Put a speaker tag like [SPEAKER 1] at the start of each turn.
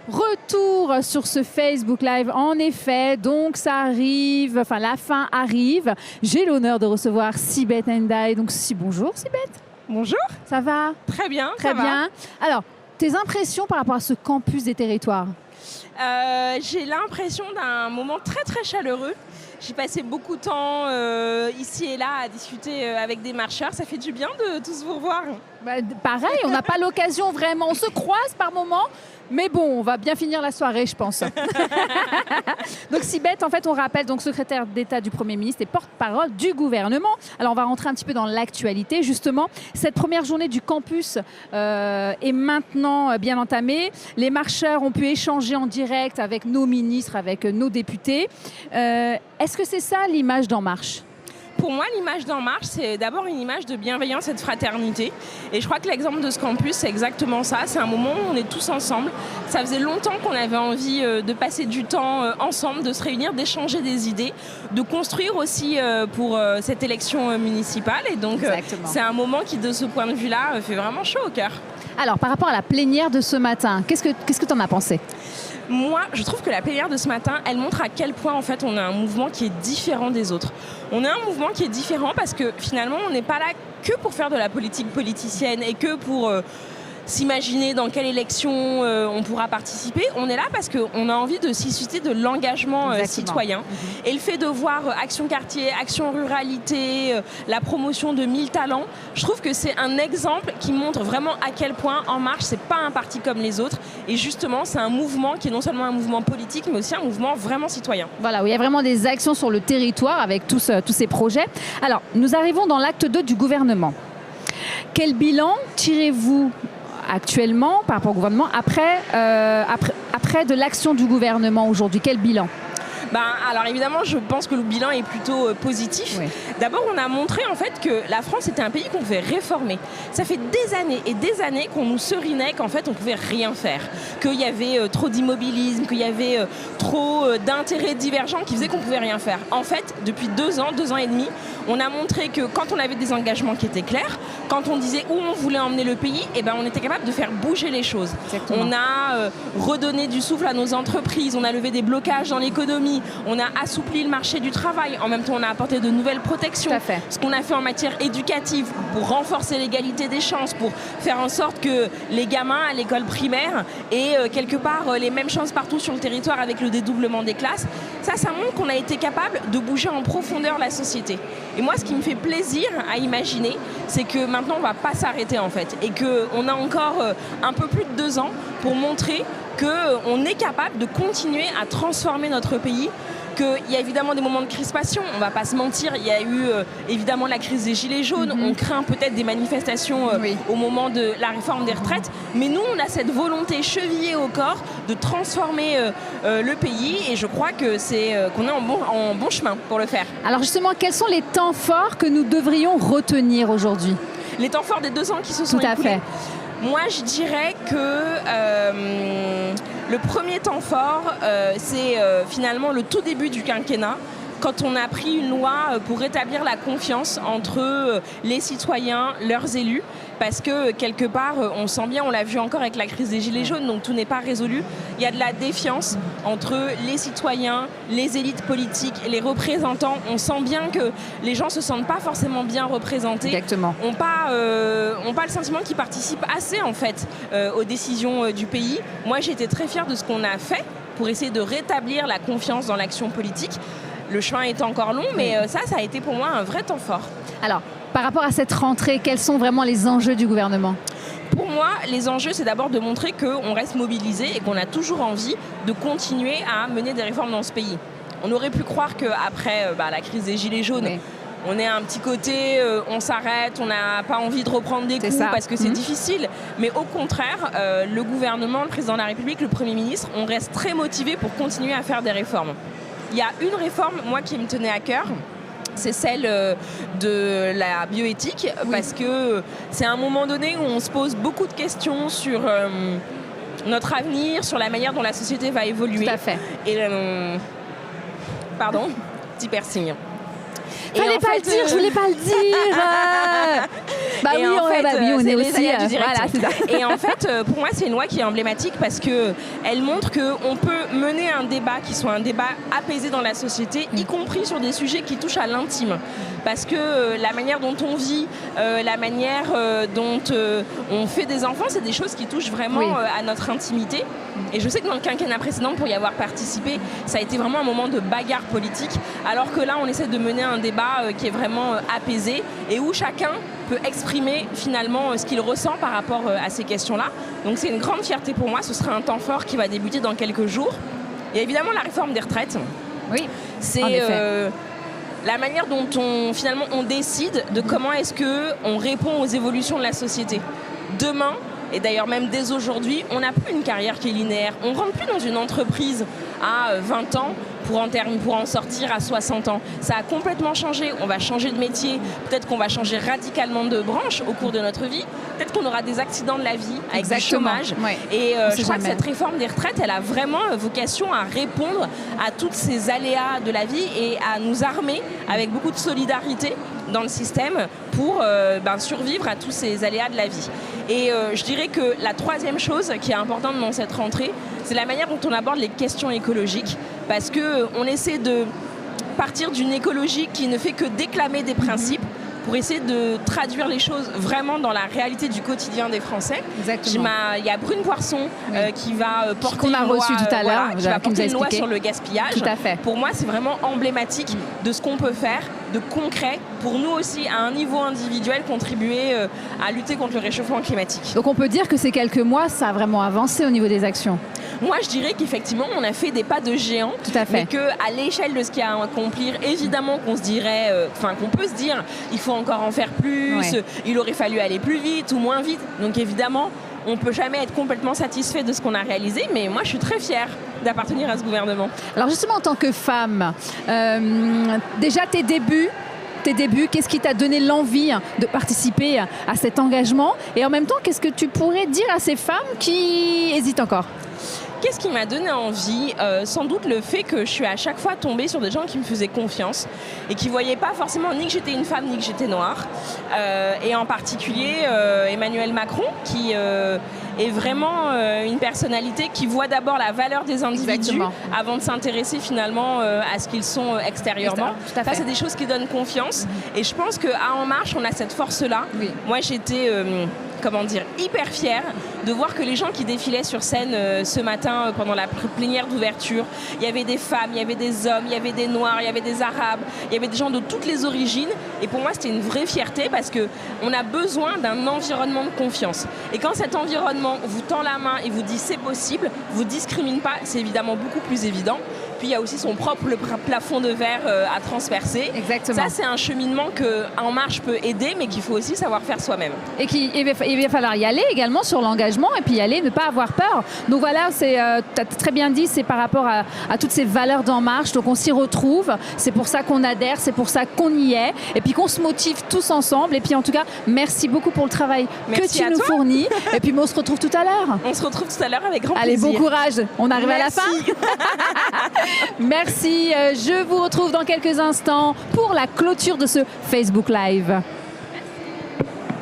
[SPEAKER 1] Retour sur ce Facebook Live, en effet, donc ça arrive, enfin la fin arrive. J'ai l'honneur de recevoir Sibeth Ndiaye. Donc bonjour Sibeth.
[SPEAKER 2] Bonjour.
[SPEAKER 1] Ça va?
[SPEAKER 2] Très bien.
[SPEAKER 1] Très bien. Alors, tes impressions par rapport à ce campus des territoires?
[SPEAKER 2] J'ai l'impression d'un moment très très chaleureux. J'ai passé beaucoup de temps ici et là à discuter avec des marcheurs. Ça fait du bien de tous vous revoir.
[SPEAKER 1] Bah, pareil, on n'a pas l'occasion vraiment. On se croise par moments, mais bon, on va bien finir la soirée, je pense. Donc Sibeth, en fait, on rappelle, donc secrétaire d'État du Premier ministre et porte-parole du gouvernement. Alors, on va rentrer un petit peu dans l'actualité, justement. Cette première journée du campus est maintenant bien entamée. Les marcheurs ont pu échanger en direct avec nos ministres, avec nos députés. Est-ce que c'est ça l'image d'En Marche ?
[SPEAKER 2] Pour moi, l'image d'En Marche, c'est d'abord une image de bienveillance et de fraternité. Et je crois que l'exemple de ce campus, c'est exactement ça. C'est un moment où on est tous ensemble. Ça faisait longtemps qu'on avait envie de passer du temps ensemble, de se réunir, d'échanger des idées, de construire aussi pour cette élection municipale. Et donc, c'est un moment qui, de ce point de vue-là, fait vraiment chaud au cœur.
[SPEAKER 1] Alors, par rapport à la plénière de ce matin, qu'est-ce que tu en as pensé ?
[SPEAKER 2] Moi, je trouve que la plénière de ce matin, elle montre à quel point, en fait, on a un mouvement qui est différent des autres. On a un mouvement qui est différent parce que, finalement, on n'est pas là que pour faire de la politique politicienne et que pour s'imaginer dans quelle élection on pourra participer. On est là parce qu'on a envie de susciter de l'engagement citoyen. Et le fait de voir Action Quartier, Action Ruralité, la promotion de 1000 talents, je trouve que c'est un exemple qui montre vraiment à quel point En Marche, c'est pas un parti comme les autres. Et justement, c'est un mouvement qui est non seulement un mouvement politique, mais aussi un mouvement vraiment citoyen.
[SPEAKER 1] Voilà, où il y a vraiment des actions sur le territoire avec tous ces projets. Alors, nous arrivons dans l'acte 2 du gouvernement. Quel bilan tirez-vous actuellement par rapport au gouvernement après de l'action du gouvernement aujourd'hui? Quel bilan?
[SPEAKER 2] Alors évidemment, je pense que le bilan est plutôt positif. Oui. D'abord, on a montré en fait que la France était un pays qu'on pouvait réformer. Ça fait des années et des années qu'on nous serinait qu'en fait on pouvait rien faire, qu'il y avait trop d'immobilisme, qu'il y avait trop d'intérêts divergents qui faisaient qu'on pouvait rien faire. En fait, depuis 2 ans et demi, on a montré que quand on avait des engagements qui étaient clairs, quand on disait où on voulait emmener le pays, on était capable de faire bouger les choses. Exactement. On a redonné du souffle à nos entreprises, on a levé des blocages dans l'économie, on a assoupli le marché du travail, en même temps on a apporté de nouvelles protections. Ce qu'on a fait en matière éducative pour renforcer l'égalité des chances, pour faire en sorte que les gamins à l'école primaire aient quelque part les mêmes chances partout sur le territoire avec le dédoublement des classes. Ça montre qu'on a été capable de bouger en profondeur la société. Et moi, ce qui me fait plaisir à imaginer, c'est que maintenant, on ne va pas s'arrêter en fait. Et qu'on a encore un peu plus de 2 ans pour montrer qu'on est capable de continuer à transformer notre pays. Qu'il y a évidemment des moments de crispation, on ne va pas se mentir, il y a eu évidemment la crise des Gilets jaunes, on craint peut-être des manifestations au moment de la réforme des retraites, mais nous on a cette volonté chevillée au corps de transformer le pays et je crois que qu'on est en bon chemin pour le faire.
[SPEAKER 1] Alors justement, quels sont les temps forts que nous devrions retenir aujourd'hui?
[SPEAKER 2] Les temps forts des 2 ans qui se sont écoulés.
[SPEAKER 1] Tout à fait.
[SPEAKER 2] Moi, je dirais que le premier temps fort, c'est finalement le tout début du quinquennat, quand on a pris une loi pour rétablir la confiance entre les citoyens, leurs élus, parce que quelque part, on sent bien, on l'a vu encore avec la crise des Gilets jaunes, donc tout n'est pas résolu. Il y a de la défiance entre les citoyens, les élites politiques, les représentants. On sent bien que les gens ne se sentent pas forcément bien représentés.
[SPEAKER 1] Exactement.
[SPEAKER 2] On n'a pas le sentiment qu'ils participent assez en fait aux décisions du pays. Moi, j'ai été très fière de ce qu'on a fait pour essayer de rétablir la confiance dans l'action politique. Le chemin est encore long, mais ça a été pour moi un vrai temps fort.
[SPEAKER 1] Alors, par rapport à cette rentrée, quels sont vraiment les enjeux du gouvernement ?
[SPEAKER 2] Pour moi, les enjeux, c'est d'abord de montrer qu'on reste mobilisé et qu'on a toujours envie de continuer à mener des réformes dans ce pays. On aurait pu croire qu'après la crise des Gilets jaunes, on est un petit côté, on s'arrête, on n'a pas envie de reprendre des coups parce que c'est difficile. Mais au contraire, le gouvernement, le président de la République, le Premier ministre, on reste très motivés pour continuer à faire des réformes. Il y a une réforme, moi, qui me tenait à cœur, c'est celle de la bioéthique, parce que c'est un moment donné où on se pose beaucoup de questions sur notre avenir, sur la manière dont la société va évoluer.
[SPEAKER 1] Tout à fait.
[SPEAKER 2] Et pardon, petit piercing.
[SPEAKER 1] Fallait pas le dire, je voulais pas le dire. Bah
[SPEAKER 2] Et
[SPEAKER 1] oui,
[SPEAKER 2] en fait,
[SPEAKER 1] on est
[SPEAKER 2] c'est les
[SPEAKER 1] aussi.
[SPEAKER 2] aléas du direct.
[SPEAKER 1] Voilà, c'est ça.
[SPEAKER 2] Et en fait, pour moi, c'est une loi qui est emblématique parce qu'elle montre qu'on peut mener un débat qui soit un débat apaisé dans la société, y compris sur des sujets qui touchent à l'intime. Parce que la manière dont on vit, la manière dont on fait des enfants, c'est des choses qui touchent vraiment à notre intimité. Et je sais que dans le quinquennat précédent, pour y avoir participé, ça a été vraiment un moment de bagarre politique, alors que là, on essaie de mener un débat qui est vraiment apaisé et où chacun peut exprimer finalement ce qu'il ressent par rapport à ces questions-là. Donc c'est une grande fierté pour moi. Ce sera un temps fort qui va débuter dans quelques jours. Il y a évidemment la réforme des retraites.
[SPEAKER 1] Oui,
[SPEAKER 2] c'est la manière dont on décide de comment est-ce qu'on répond aux évolutions de la société. Demain, et d'ailleurs même dès aujourd'hui, on n'a plus une carrière qui est linéaire. On ne rentre plus dans une entreprise à 20 ans pour en sortir à 60 ans. Ça a complètement changé. On va changer de métier. Peut-être qu'on va changer radicalement de branche au cours de notre vie. Peut-être qu'on aura des accidents de la vie avec du chômage.
[SPEAKER 1] Ouais.
[SPEAKER 2] Et je crois que cette réforme des retraites, elle a vraiment vocation à répondre à tous ces aléas de la vie et à nous armer avec beaucoup de solidarité dans le système pour survivre à tous ces aléas de la vie. Et je dirais que la troisième chose qui est importante dans cette rentrée, c'est la manière dont on aborde les questions écologiques, parce qu'on essaie de partir d'une écologie qui ne fait que déclamer des principes pour essayer de traduire les choses vraiment dans la réalité du quotidien des Français.
[SPEAKER 1] Exactement.
[SPEAKER 2] Il y a Brune Poisson qui va porter
[SPEAKER 1] qu'on a reçu tout à l'heure,
[SPEAKER 2] qui va porter une loi sur le gaspillage.
[SPEAKER 1] Tout à fait.
[SPEAKER 2] Pour moi, c'est vraiment emblématique de ce qu'on peut faire de concret pour nous aussi, à un niveau individuel, contribuer à lutter contre le réchauffement climatique.
[SPEAKER 1] Donc on peut dire que ces quelques mois, ça a vraiment avancé au niveau des actions.
[SPEAKER 2] Moi, je dirais qu'effectivement, on a fait des pas de géant.
[SPEAKER 1] Tout à fait.
[SPEAKER 2] Mais qu'à l'échelle de ce qu'il y a à accomplir, évidemment qu'on se dirait, qu'on peut se dire, il faut encore en faire plus, il aurait fallu aller plus vite ou moins vite. Donc évidemment, on ne peut jamais être complètement satisfait de ce qu'on a réalisé, mais moi, je suis très fière d'appartenir à ce gouvernement.
[SPEAKER 1] Alors justement, en tant que femme, déjà tes débuts, qu'est-ce qui t'a donné l'envie de participer à cet engagement? Et en même temps, qu'est-ce que tu pourrais dire à ces femmes qui hésitent encore?
[SPEAKER 2] Qu'est-ce qui m'a donné envie? Sans doute le fait que je suis à chaque fois tombée sur des gens qui me faisaient confiance et qui ne voyaient pas forcément ni que j'étais une femme ni que j'étais noire. Et en particulier Emmanuel Macron qui est vraiment une personnalité qui voit d'abord la valeur des individus avant de s'intéresser finalement à ce qu'ils sont extérieurement. Ça, c'est des choses qui donnent confiance. Et je pense qu'à En Marche, on a cette force-là. Oui. Moi, j'étais... hyper fière de voir que les gens qui défilaient sur scène ce matin pendant la plénière d'ouverture, il y avait des femmes, il y avait des hommes, il y avait des noirs, il y avait des arabes, il y avait des gens de toutes les origines. Et pour moi, c'était une vraie fierté parce qu'on a besoin d'un environnement de confiance. Et quand cet environnement vous tend la main et vous dit c'est possible, vous discrimine pas, c'est évidemment beaucoup plus évident. Puis il y a aussi son propre plafond de verre à transpercer.
[SPEAKER 1] Exactement.
[SPEAKER 2] Ça, c'est un cheminement que En Marche peut aider, mais qu'il faut aussi savoir faire soi-même.
[SPEAKER 1] Et il va falloir y aller également sur l'engagement et puis y aller, ne pas avoir peur. Donc voilà, tu as très bien dit, c'est par rapport à toutes ces valeurs d'En Marche. Donc on s'y retrouve, c'est pour ça qu'on adhère, c'est pour ça qu'on y est. Et puis qu'on se motive tous ensemble. Et puis en tout cas, merci beaucoup pour le travail que tu nous fournis. Et puis on se retrouve tout à l'heure.
[SPEAKER 2] On se retrouve tout à l'heure avec grand plaisir.
[SPEAKER 1] Allez, bon courage. On arrive à la fin. Merci. Je vous retrouve dans quelques instants pour la clôture de ce Facebook Live.